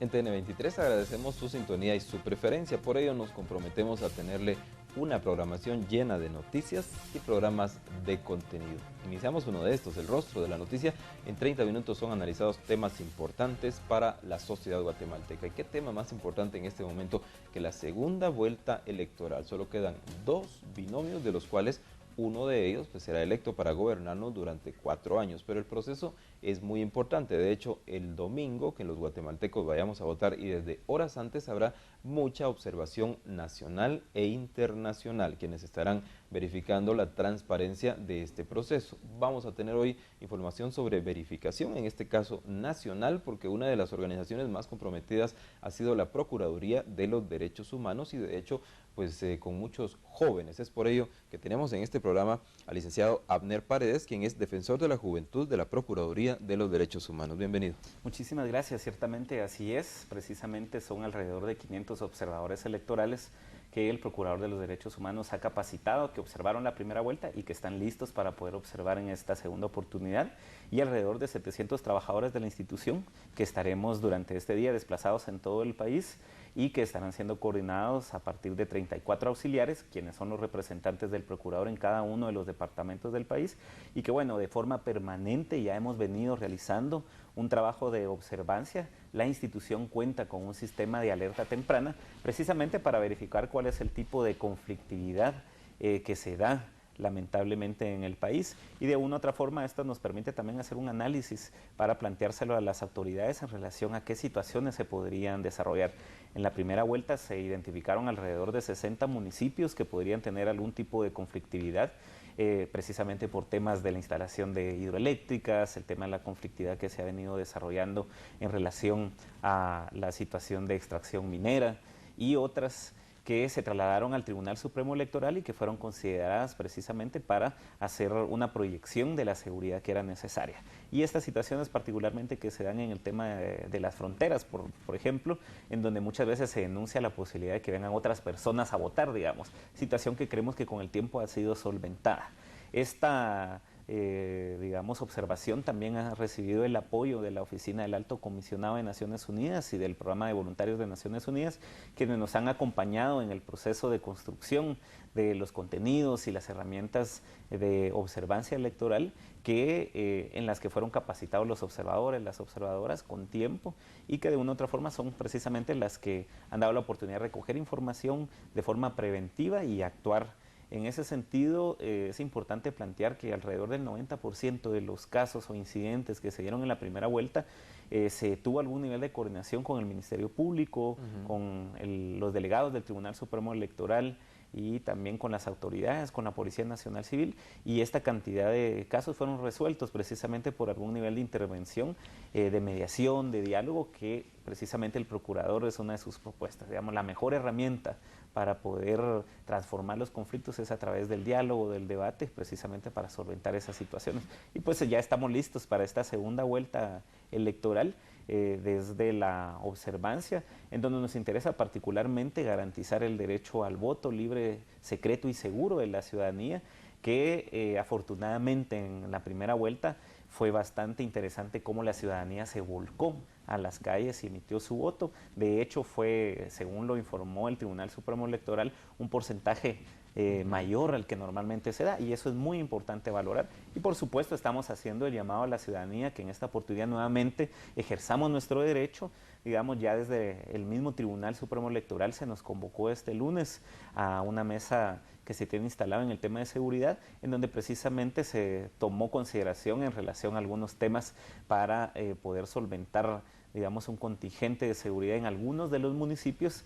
En TN23 agradecemos su sintonía y su preferencia, por ello nos comprometemos a tenerle una programación llena de noticias y programas de contenido. Iniciamos uno de estos, El Rostro de la Noticia. En 30 minutos son analizados temas importantes para la sociedad guatemalteca. ¿Y qué tema más importante en este momento que la segunda vuelta electoral? Solo quedan dos binomios, de los cuales uno de ellos será electo para gobernarnos durante 4 años, pero el proceso es muy importante. De hecho, el domingo que los guatemaltecos vayamos a votar y desde horas antes habrá mucha observación nacional e internacional, quienes estarán verificando la transparencia de este proceso. Vamos a tener hoy información sobre verificación, en este caso nacional, porque una de las organizaciones más comprometidas ha sido la Procuraduría de los Derechos Humanos y de hecho con muchos jóvenes. Es por ello que tenemos en este programa al licenciado Abner Paredes, quien es defensor de la juventud de la Procuraduría de los Derechos Humanos. Bienvenido. Muchísimas gracias, ciertamente así es. Precisamente son alrededor de 500 observadores electorales que el Procurador de los Derechos Humanos ha capacitado, que observaron la primera vuelta y que están listos para poder observar en esta segunda oportunidad, y alrededor de 700 trabajadores de la institución que estaremos durante este día desplazados en todo el país y que estarán siendo coordinados a partir de 34 auxiliares, quienes son los representantes del Procurador en cada uno de los departamentos del país, y que bueno, de forma permanente ya hemos venido realizando un trabajo de observancia. La institución cuenta con un sistema de alerta temprana, precisamente para verificar cuál es el tipo de conflictividad que se da lamentablemente en el país, y de una u otra forma esto nos permite también hacer un análisis para planteárselo a las autoridades en relación a qué situaciones se podrían desarrollar. En la primera vuelta se identificaron alrededor de 60 municipios que podrían tener algún tipo de conflictividad, precisamente por temas de la instalación de hidroeléctricas, el tema de la conflictividad que se ha venido desarrollando en relación a la situación de extracción minera y otras que se trasladaron al Tribunal Supremo Electoral y que fueron consideradas precisamente para hacer una proyección de la seguridad que era necesaria. Y estas situaciones particularmente que se dan en el tema de las fronteras, por ejemplo, en donde muchas veces se denuncia la posibilidad de que vengan otras personas a votar, digamos, situación que creemos que con el tiempo ha sido solventada. Esta digamos, observación también ha recibido el apoyo de la Oficina del Alto Comisionado de Naciones Unidas y del Programa de Voluntarios de Naciones Unidas, quienes nos han acompañado en el proceso de construcción de los contenidos y las herramientas de observancia electoral en las que fueron capacitados los observadores, las observadoras con tiempo, y que de una u otra forma son precisamente las que han dado la oportunidad de recoger información de forma preventiva y actuar. En ese sentido, es importante plantear que alrededor del 90% de los casos o incidentes que se dieron en la primera vuelta se tuvo algún nivel de coordinación con el Ministerio Público, con los delegados del Tribunal Supremo Electoral y también con las autoridades, con la Policía Nacional Civil, y esta cantidad de casos fueron resueltos precisamente por algún nivel de intervención, de mediación, de diálogo, que precisamente el Procurador es una de sus propuestas. Digamos, la mejor herramienta para poder transformar los conflictos es a través del diálogo, del debate, precisamente para solventar esas situaciones. Y pues ya estamos listos para esta segunda vuelta electoral, desde la observancia, en donde nos interesa particularmente garantizar el derecho al voto libre, secreto y seguro de la ciudadanía, que afortunadamente en la primera vuelta fue bastante interesante cómo la ciudadanía se volcó a las calles y emitió su voto. De hecho, fue, según lo informó el Tribunal Supremo Electoral, un porcentaje mayor al que normalmente se da, y eso es muy importante valorar. Y por supuesto estamos haciendo el llamado a la ciudadanía que en esta oportunidad nuevamente ejerzamos nuestro derecho. Digamos, ya desde el mismo Tribunal Supremo Electoral se nos convocó este lunes a una mesa que se tiene instalada en el tema de seguridad, en donde precisamente se tomó consideración en relación a algunos temas para poder solventar, digamos, un contingente de seguridad en algunos de los municipios,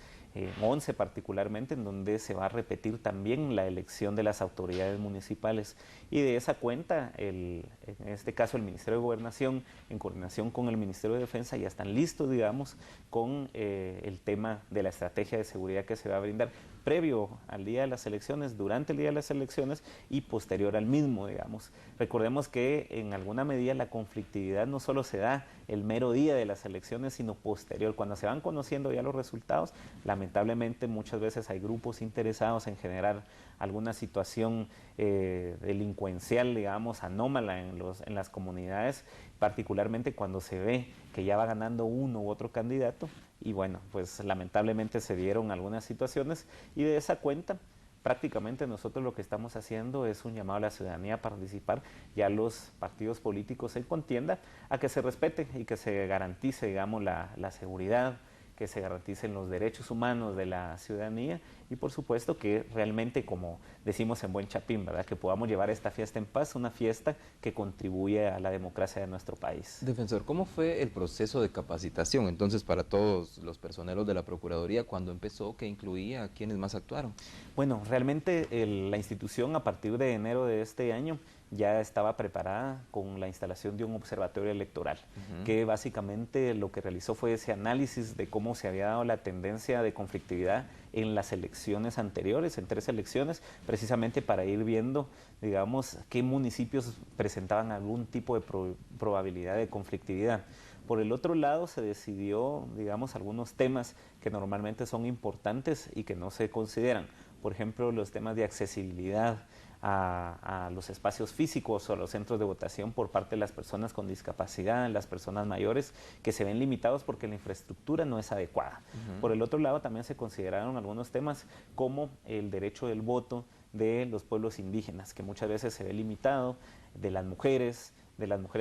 11 particularmente, en donde se va a repetir también la elección de las autoridades municipales. Y de esa cuenta, en este caso el Ministerio de Gobernación, en coordinación con el Ministerio de Defensa, ya están listos, digamos, con el tema de la estrategia de seguridad que se va a brindar previo al día de las elecciones, durante el día de las elecciones y posterior al mismo, digamos. Recordemos que en alguna medida la conflictividad no solo se da el mero día de las elecciones, sino posterior. Cuando se van conociendo ya los resultados, lamentablemente muchas veces hay grupos interesados en generar alguna situación delincuencial, digamos, anómala en las comunidades, particularmente cuando se ve que ya va ganando uno u otro candidato, y bueno, pues lamentablemente se dieron algunas situaciones, y de esa cuenta prácticamente nosotros lo que estamos haciendo es un llamado a la ciudadanía a participar y a los partidos políticos en contienda a que se respete y que se garantice, digamos, la seguridad, que se garanticen los derechos humanos de la ciudadanía y por supuesto que realmente, como decimos en buen chapín, ¿verdad?, que podamos llevar esta fiesta en paz, una fiesta que contribuye a la democracia de nuestro país. Defensor, ¿cómo fue el proceso de capacitación entonces para todos los personeros de la Procuraduría cuando empezó, que incluía a quienes más actuaron? Bueno, realmente la institución a partir de enero de este año ya estaba preparada con la instalación de un observatorio electoral, que básicamente lo que realizó fue ese análisis de cómo se había dado la tendencia de conflictividad en las elecciones anteriores, en 3 elecciones, precisamente para ir viendo, digamos, qué municipios presentaban algún tipo de probabilidad de conflictividad. Por el otro lado, se decidió, digamos, algunos temas que normalmente son importantes y que no se consideran. Por ejemplo, los temas de accesibilidad a los espacios físicos o a los centros de votación por parte de las personas con discapacidad, las personas mayores, que se ven limitados porque la infraestructura no es adecuada. Por el otro lado, también se consideraron algunos temas como el derecho del voto de los pueblos indígenas, que muchas veces se ve limitado, de las mujeres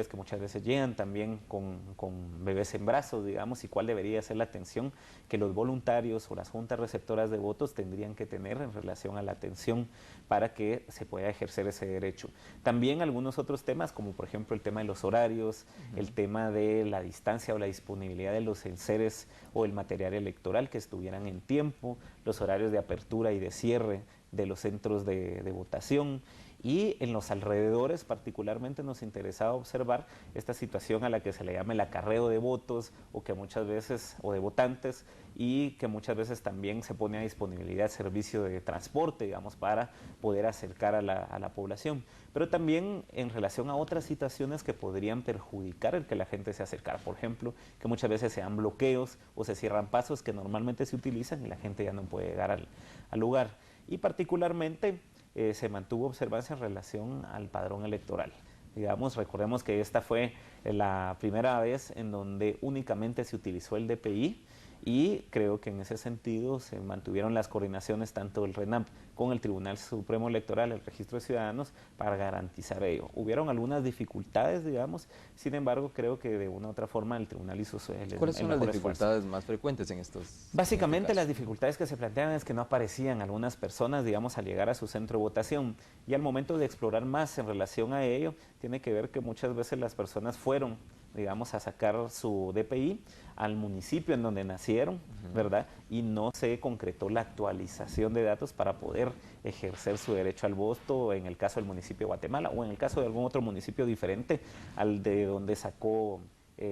que muchas veces llegan también con bebés en brazos, digamos, y cuál debería ser la atención que los voluntarios o las juntas receptoras de votos tendrían que tener en relación a la atención para que se pueda ejercer ese derecho. También algunos otros temas, como por ejemplo el tema de los horarios, el tema de la distancia o la disponibilidad de los enseres o el material electoral que estuvieran en tiempo, los horarios de apertura y de cierre de los centros de votación. Y en los alrededores particularmente nos interesaba observar esta situación a la que se le llama el acarreo de votos o de votantes, y que muchas veces también se pone a disponibilidad servicio de transporte, digamos, para poder acercar a la población. Pero también en relación a otras situaciones que podrían perjudicar el que la gente se acercara. Por ejemplo, que muchas veces se dan bloqueos o se cierran pasos que normalmente se utilizan y la gente ya no puede llegar al lugar. Y particularmente se mantuvo observancia en relación al padrón electoral. Digamos, recordemos que esta fue la primera vez en donde únicamente se utilizó el DPI, y creo que en ese sentido se mantuvieron las coordinaciones tanto del RENAP con el Tribunal Supremo Electoral, el Registro de Ciudadanos, para garantizar ello. Hubieron algunas dificultades, digamos, sin embargo, creo que de una u otra forma el Tribunal hizo el mejor esfuerzo. ¿Cuáles son las dificultades más frecuentes en estos? Básicamente las dificultades que se plantean es que no aparecían algunas personas, digamos, al llegar a su centro de votación, y al momento de explorar más en relación a ello, tiene que ver que muchas veces las personas fueron, digamos, a sacar su DPI al municipio en donde nacieron, ¿verdad? Y no se concretó la actualización de datos para poder ejercer su derecho al voto en el caso del municipio de Guatemala o en el caso de algún otro municipio diferente al de donde sacó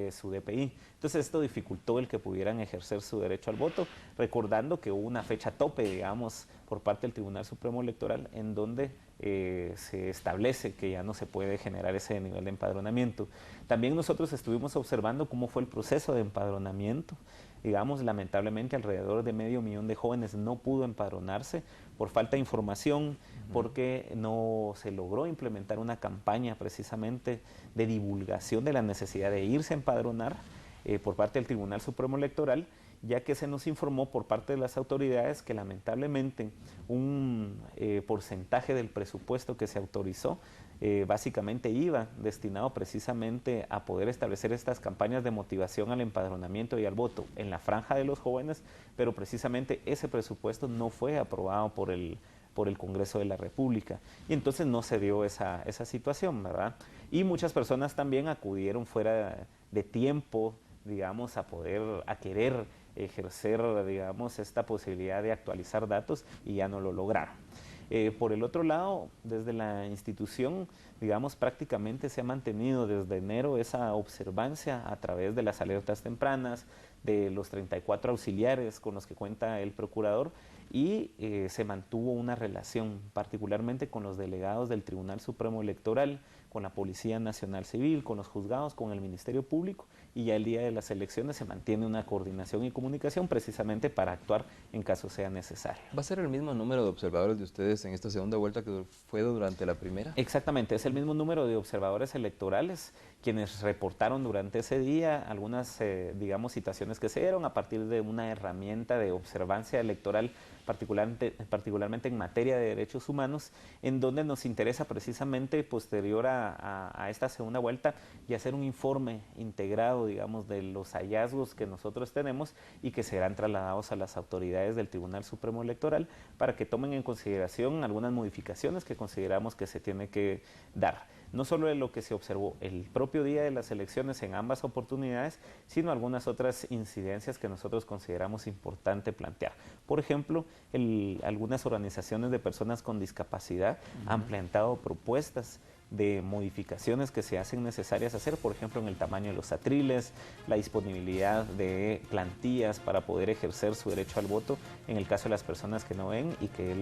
su DPI. Entonces esto dificultó el que pudieran ejercer su derecho al voto, recordando que hubo una fecha tope, digamos, por parte del Tribunal Supremo Electoral en donde se establece que ya no se puede generar ese nivel de empadronamiento. También nosotros estuvimos observando cómo fue el proceso de empadronamiento. Digamos, lamentablemente alrededor de 500,000 de jóvenes no pudo empadronarse por falta de información, porque no se logró implementar una campaña precisamente de divulgación de la necesidad de irse a empadronar por parte del Tribunal Supremo Electoral, ya que se nos informó por parte de las autoridades que lamentablemente un porcentaje del presupuesto que se autorizó básicamente iba destinado precisamente a poder establecer estas campañas de motivación al empadronamiento y al voto en la franja de los jóvenes, pero precisamente ese presupuesto no fue aprobado por el Congreso de la República, y entonces no se dio esa situación, ¿verdad? Y muchas personas también acudieron fuera de tiempo, digamos, a querer ejercer, digamos, esta posibilidad de actualizar datos, y ya no lo lograron. Por el otro lado, desde la institución, digamos, prácticamente se ha mantenido desde enero esa observancia a través de las alertas tempranas, de los 34 auxiliares con los que cuenta el procurador, y se mantuvo una relación particularmente con los delegados del Tribunal Supremo Electoral, con la Policía Nacional Civil, con los juzgados, con el Ministerio Público, y ya el día de las elecciones se mantiene una coordinación y comunicación precisamente para actuar en caso sea necesario. ¿Va a ser el mismo número de observadores de ustedes en esta segunda vuelta que fue durante la primera? Exactamente, es el mismo número de observadores electorales quienes reportaron durante ese día algunas, digamos, situaciones que se dieron a partir de una herramienta de observancia electoral, particularmente en materia de derechos humanos, en donde nos interesa precisamente posterior a esta segunda vuelta y hacer un informe integrado, digamos, de los hallazgos que nosotros tenemos y que serán trasladados a las autoridades del Tribunal Supremo Electoral para que tomen en consideración algunas modificaciones que consideramos que se tiene que dar. No solo de lo que se observó el propio día de las elecciones en ambas oportunidades, sino algunas otras incidencias que nosotros consideramos importante plantear. Por ejemplo, algunas organizaciones de personas con discapacidad han planteado propuestas de modificaciones que se hacen necesarias hacer, por ejemplo, en el tamaño de los atriles, la disponibilidad de plantillas para poder ejercer su derecho al voto en el caso de las personas que no ven y que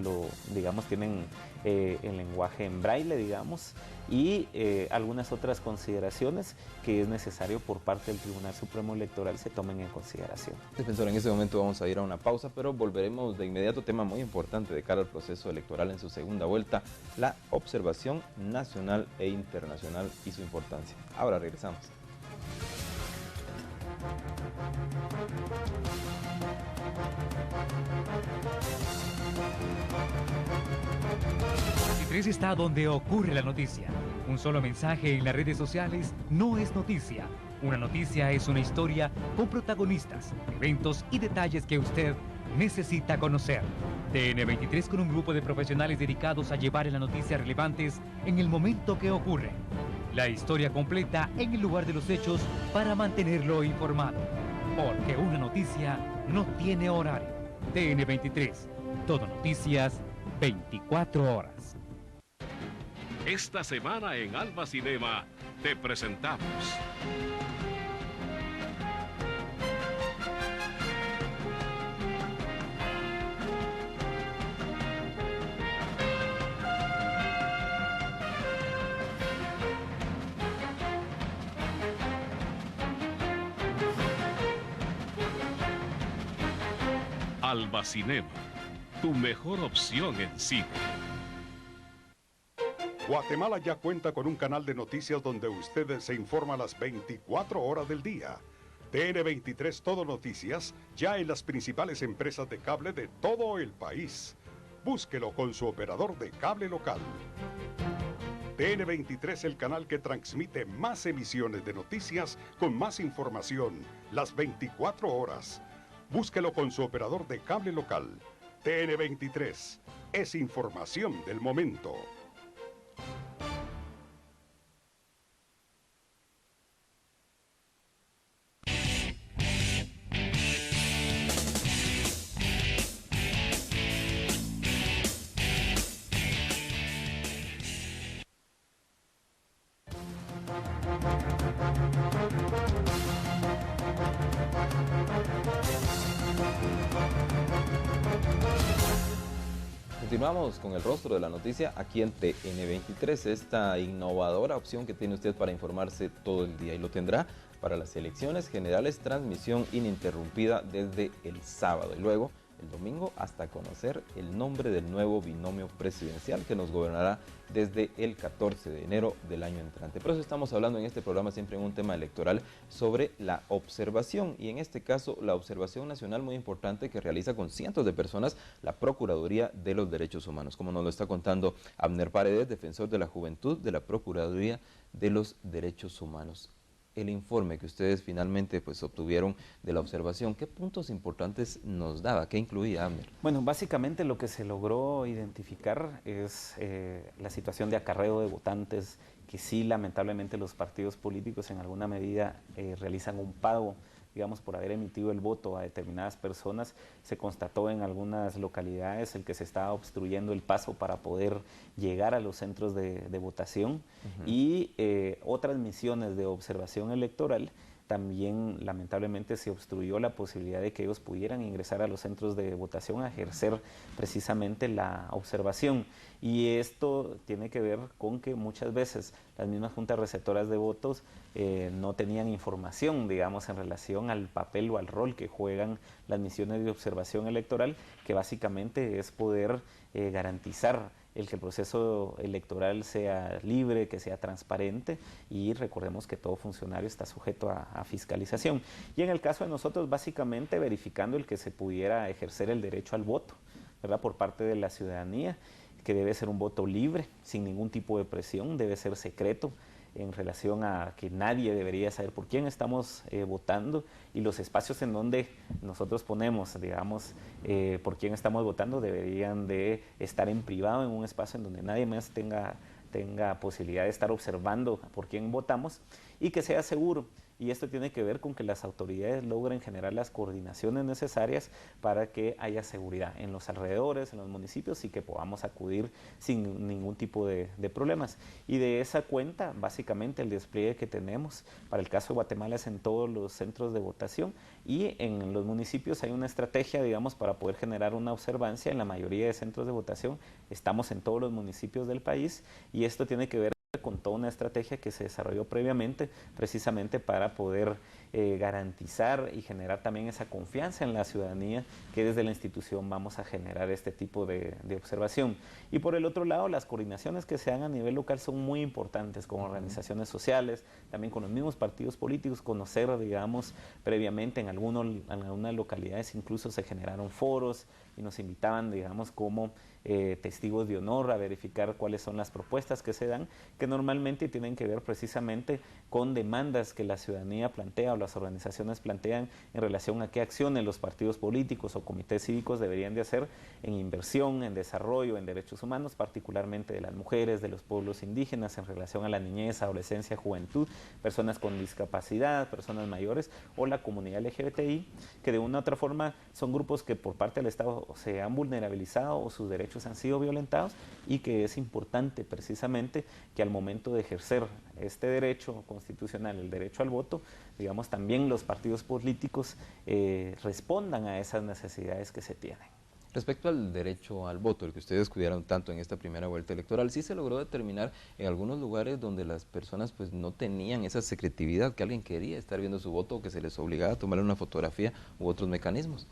tienen el lenguaje en braille, digamos, y algunas otras consideraciones que es necesario por parte del Tribunal Supremo Electoral se tomen en consideración. Defensor, en este momento vamos a ir a una pausa, pero volveremos de inmediato. Tema muy importante de cara al proceso electoral en su segunda vuelta, la observación nacional e internacional y su importancia. Ahora regresamos. Está donde ocurre la noticia. Un solo mensaje en las redes sociales no es noticia. Una noticia es una historia con protagonistas, eventos y detalles que usted necesita conocer. TN23 con un grupo de profesionales dedicados a llevar las noticias relevantes en el momento que ocurre. La historia completa en el lugar de los hechos para mantenerlo informado. Porque una noticia no tiene horario. TN23, todo noticias, 24 horas. Esta semana en Alba Cinema te presentamos Alba Cinema, tu mejor opción en cine. Guatemala ya cuenta con un canal de noticias donde usted se informa las 24 horas del día. TN23 Todo Noticias, ya en las principales empresas de cable de todo el país. Búsquelo con su operador de cable local. TN23, el canal que transmite más emisiones de noticias con más información, las 24 horas. Búsquelo con su operador de cable local. TN23, es información del momento. Continuamos con el rostro de la noticia aquí en TN23, esta innovadora opción que tiene usted para informarse todo el día y lo tendrá para las elecciones generales, transmisión ininterrumpida desde el sábado y luego el domingo hasta conocer el nombre del nuevo binomio presidencial que nos gobernará desde el 14 de enero del año entrante. Por eso estamos hablando en este programa siempre en un tema electoral sobre la observación y en este caso la observación nacional muy importante que realiza con cientos de personas la Procuraduría de los Derechos Humanos, como nos lo está contando Abner Paredes, defensor de la juventud de la Procuraduría de los Derechos Humanos. El informe que ustedes finalmente obtuvieron de la observación, ¿qué puntos importantes nos daba? ¿Qué incluía, Abner? Bueno, básicamente lo que se logró identificar es la situación de acarreo de votantes, que sí, lamentablemente, los partidos políticos en alguna medida realizan un pago, digamos, por haber emitido el voto a determinadas personas. Se constató en algunas localidades el que se estaba obstruyendo el paso para poder llegar a los centros de votación y otras misiones de observación electoral también lamentablemente se obstruyó la posibilidad de que ellos pudieran ingresar a los centros de votación a ejercer precisamente la observación. Y esto tiene que ver con que muchas veces las mismas juntas receptoras de votos no tenían información, digamos, en relación al papel o al rol que juegan las misiones de observación electoral, que básicamente es poder garantizar el que el proceso electoral sea libre, que sea transparente, y recordemos que todo funcionario está sujeto a fiscalización. Y en el caso de nosotros, básicamente verificando el que se pudiera ejercer el derecho al voto, ¿verdad?, por parte de la ciudadanía, que debe ser un voto libre, sin ningún tipo de presión, debe ser secreto, en relación a que nadie debería saber por quién estamos votando, y los espacios en donde nosotros ponemos, digamos, por quién estamos votando deberían de estar en privado, en un espacio en donde nadie más tenga posibilidad de estar observando por quién votamos, y que sea seguro. Y esto tiene que ver con que las autoridades logren generar las coordinaciones necesarias para que haya seguridad en los alrededores, en los municipios, y que podamos acudir sin ningún tipo de problemas. Y de esa cuenta, básicamente el despliegue que tenemos para el caso de Guatemala es en todos los centros de votación, y en los municipios hay una estrategia, digamos, para poder generar una observancia. En la mayoría de centros de votación estamos en todos los municipios del país, y esto tiene que ver con toda una estrategia que se desarrolló previamente, precisamente para poder garantizar y generar también esa confianza en la ciudadanía, que desde la institución vamos a generar este tipo de observación. Y por el otro lado, las coordinaciones que se dan a nivel local son muy importantes, con organizaciones sociales, también con los mismos partidos políticos, conocer, digamos, previamente en algunas localidades incluso se generaron foros y nos invitaban, digamos, como testigos de honor a verificar cuáles son las propuestas que se dan, que normalmente tienen que ver precisamente con demandas que la ciudadanía plantea o las organizaciones plantean en relación a qué acciones los partidos políticos o comités cívicos deberían de hacer en inversión, en desarrollo, en derechos humanos, particularmente de las mujeres, de los pueblos indígenas, en relación a la niñez, adolescencia, juventud, personas con discapacidad, personas mayores o la comunidad LGBTI, que de una u otra forma son grupos que por parte del Estado se han vulnerabilizado o sus derechos han sido violentados, y que es importante precisamente que al momento de ejercer este derecho constitucional, el derecho al voto, digamos, también los partidos políticos respondan a esas necesidades que se tienen. Respecto al derecho al voto, el que ustedes cuidaron tanto en esta primera vuelta electoral, sí se logró determinar en algunos lugares donde las personas pues no tenían esa secretividad, que alguien quería estar viendo su voto o que se les obligaba a tomar una fotografía u otros mecanismos.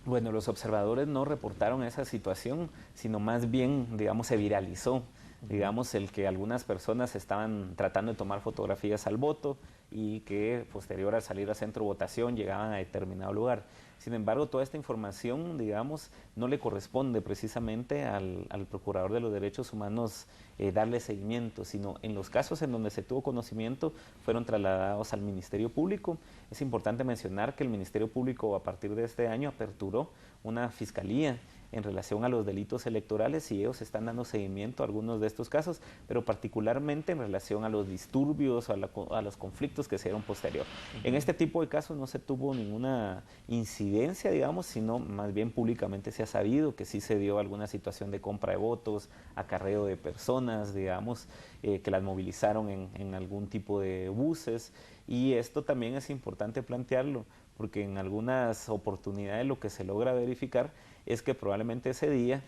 Bueno, los observadores no reportaron esa situación, sino más bien, digamos, se viralizó, digamos, el que algunas personas estaban tratando de tomar fotografías al voto y que posterior al salir al centro de votación llegaban a determinado lugar. Sin embargo, toda esta información, digamos, no le corresponde precisamente al Procurador de los Derechos Humanos darle seguimiento, sino en los casos en donde se tuvo conocimiento fueron trasladados al Ministerio Público. Es importante mencionar que el Ministerio Público a partir de este año aperturó una fiscalía en relación a los delitos electorales, y ellos están dando seguimiento a algunos de estos casos, pero particularmente en relación a los disturbios o a los conflictos que se dieron posterior. En este tipo de casos no se tuvo ninguna incidencia, digamos, sino más bien públicamente se ha sabido que sí se dio alguna situación de compra de votos, acarreo de personas, digamos, que las movilizaron en algún tipo de buses, y esto también es importante plantearlo, porque en algunas oportunidades lo que se logra verificar es que probablemente ese día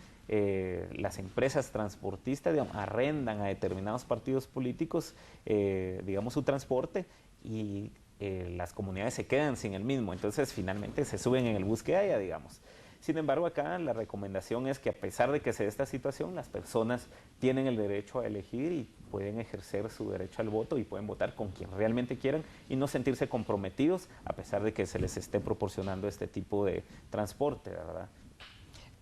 las empresas transportistas, digamos, arrendan a determinados partidos políticos, digamos, su transporte, y las comunidades se quedan sin el mismo, entonces finalmente se suben en el bus que haya, digamos. Sin embargo, acá la recomendación es que a pesar de que se dé esta situación, las personas tienen el derecho a elegir y pueden ejercer su derecho al voto y pueden votar con quien realmente quieran y no sentirse comprometidos a pesar de que se les esté proporcionando este tipo de transporte, ¿verdad?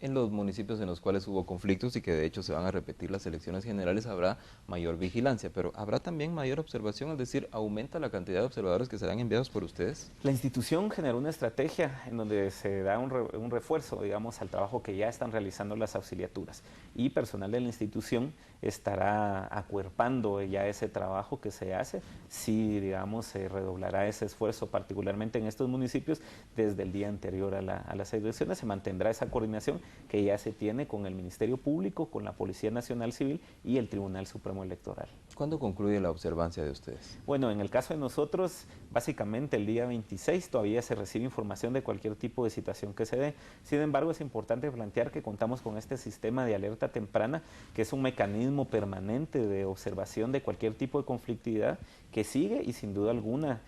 En los municipios en los cuales hubo conflictos y que de hecho se van a repetir las elecciones generales habrá mayor vigilancia, pero habrá también mayor observación, es decir, ¿aumenta la cantidad de observadores que serán enviados por ustedes? La institución generó una estrategia en donde se da un refuerzo, digamos, al trabajo que ya están realizando las auxiliaturas, y personal de la institución estará acuerpando ya ese trabajo que se hace. Sí, digamos, se redoblará ese esfuerzo, particularmente en estos municipios, desde el día anterior a las elecciones. Se mantendrá esa coordinación que ya se tiene con el Ministerio Público, con la Policía Nacional Civil y el Tribunal Supremo Electoral. ¿Cuándo concluye la observancia de ustedes? Bueno, en el caso de nosotros, básicamente el día 26 todavía se recibe información de cualquier tipo de situación que se dé. Sin embargo, es importante plantear que contamos con este sistema de alerta temprana, que es un mecanismo permanente de observación de cualquier tipo de conflictividad que sigue, y sin duda alguna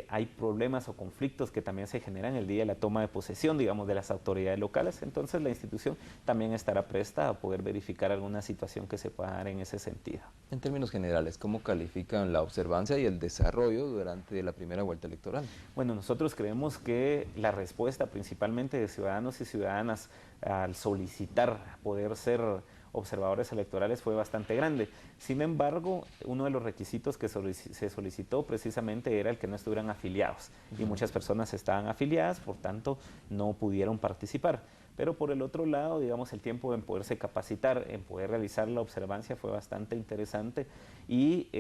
hay problemas o conflictos que también se generan el día de la toma de posesión, digamos, de las autoridades locales. Entonces la institución también estará presta a poder verificar alguna situación que se pueda dar en ese sentido. En términos generales, ¿cómo califican la observancia y el desarrollo durante la primera vuelta electoral? Bueno, nosotros creemos que la respuesta principalmente de ciudadanos y ciudadanas al solicitar poder ser observadores electorales fue bastante grande. Sin embargo, uno de los requisitos que se solicitó precisamente era el que no estuvieran afiliados, y muchas personas estaban afiliadas, por tanto no pudieron participar. Pero por el otro lado, digamos, el tiempo en poderse capacitar, en poder realizar la observancia fue bastante interesante, y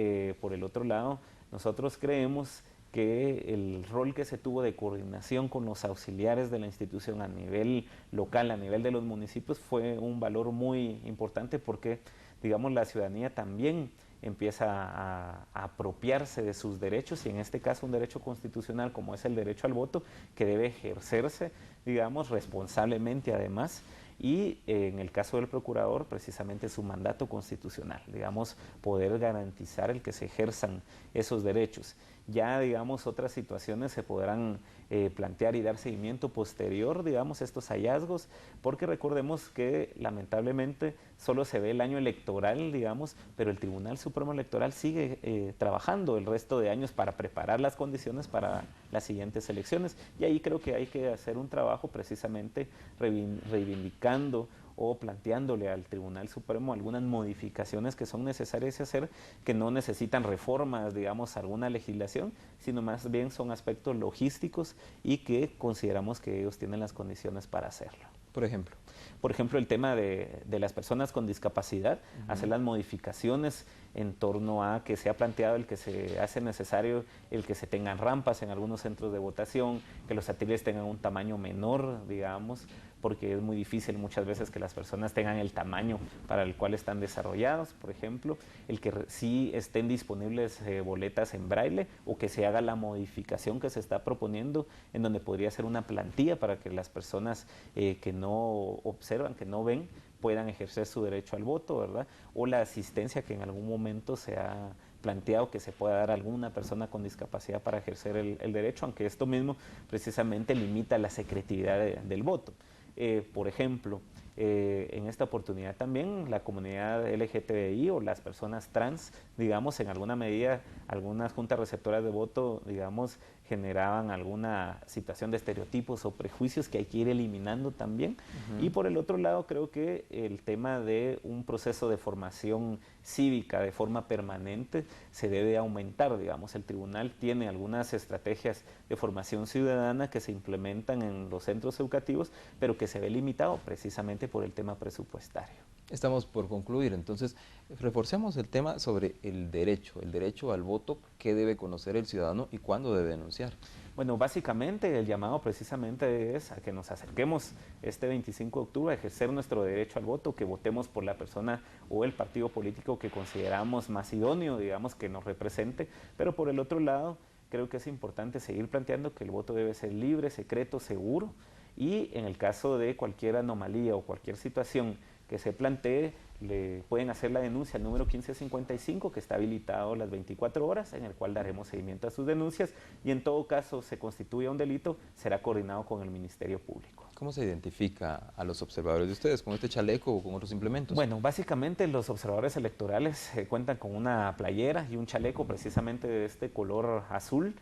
por el otro lado, nosotros creemos que el rol que se tuvo de coordinación con los auxiliares de la institución a nivel local, a nivel de los municipios, fue un valor muy importante, porque, digamos, la ciudadanía también empieza a apropiarse de sus derechos, y en este caso un derecho constitucional como es el derecho al voto, que debe ejercerse, digamos, responsablemente además, y en el caso del procurador, precisamente su mandato constitucional, digamos, poder garantizar el que se ejerzan esos derechos. Ya, digamos, otras situaciones se podrán plantear y dar seguimiento posterior, digamos, a estos hallazgos, porque recordemos que lamentablemente solo se ve el año electoral, digamos, pero el Tribunal Supremo Electoral sigue trabajando el resto de años para preparar las condiciones para las siguientes elecciones, y ahí creo que hay que hacer un trabajo precisamente reivindicando o planteándole al Tribunal Supremo algunas modificaciones que son necesarias hacer, que no necesitan reformas, digamos, alguna legislación, sino más bien son aspectos logísticos y que consideramos que ellos tienen las condiciones para hacerlo. Por ejemplo. Por ejemplo, el tema de las personas con discapacidad, hacer las modificaciones en torno a que se ha planteado el que se hace necesario el que se tengan rampas en algunos centros de votación, que los atriles tengan un tamaño menor, digamos, porque es muy difícil muchas veces que las personas tengan el tamaño para el cual están desarrollados. Por ejemplo, el que sí estén disponibles boletas en braille, o que se haga la modificación que se está proponiendo, en donde podría ser una plantilla para que las personas que no observan, que no ven, puedan ejercer su derecho al voto, ¿verdad? O la asistencia que en algún momento se ha planteado que se pueda dar a alguna persona con discapacidad para ejercer el derecho, aunque esto mismo precisamente limita la secretividad del voto. Por ejemplo, en esta oportunidad también la comunidad LGTBI o las personas trans, digamos, en alguna medida, algunas juntas receptoras de voto, digamos, generaban alguna situación de estereotipos o prejuicios que hay que ir eliminando también. Y por el otro lado, creo que el tema de un proceso de formación cívica de forma permanente se debe aumentar, digamos. El tribunal tiene algunas estrategias de formación ciudadana que se implementan en los centros educativos, pero que se ve limitado precisamente por el tema presupuestario. Estamos por concluir, entonces reforcemos el tema sobre el derecho al voto, qué debe conocer el ciudadano y cuándo debe denunciar. Bueno, básicamente el llamado precisamente es a que nos acerquemos este 25 de octubre a ejercer nuestro derecho al voto, que votemos por la persona o el partido político que consideramos más idóneo, digamos, que nos represente, pero por el otro lado creo que es importante seguir planteando que el voto debe ser libre, secreto, seguro, y en el caso de cualquier anomalía o cualquier situación que se plantee, le pueden hacer la denuncia al número 1555, que está habilitado las 24 horas, en el cual daremos seguimiento a sus denuncias, y en todo caso se constituya un delito, será coordinado con el Ministerio Público. ¿Cómo se identifica a los observadores de ustedes? ¿Con este chaleco o con otros implementos? Bueno, básicamente los observadores electorales cuentan con una playera y un chaleco precisamente de este color azul.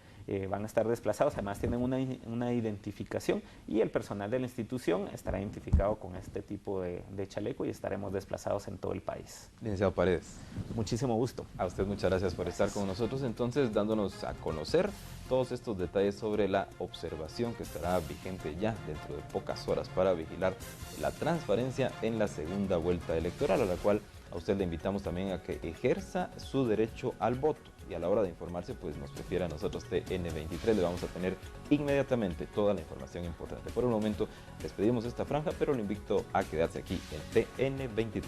Van a estar desplazados, además tienen una identificación, y el personal de la institución estará identificado con este tipo de chaleco, y estaremos desplazados en todo el país. Licenciado Paredes. Muchísimo gusto. A usted muchas gracias por estar con nosotros, entonces dándonos a conocer todos estos detalles sobre la observación que estará vigente ya dentro de pocas horas para vigilar la transparencia en la segunda vuelta electoral, a la cual a usted le invitamos también a que ejerza su derecho al voto. Y a la hora de informarse, pues nos prefiere a nosotros TN23, le vamos a tener inmediatamente toda la información importante. Por el momento despedimos esta franja, pero lo invito a quedarse aquí en TN23.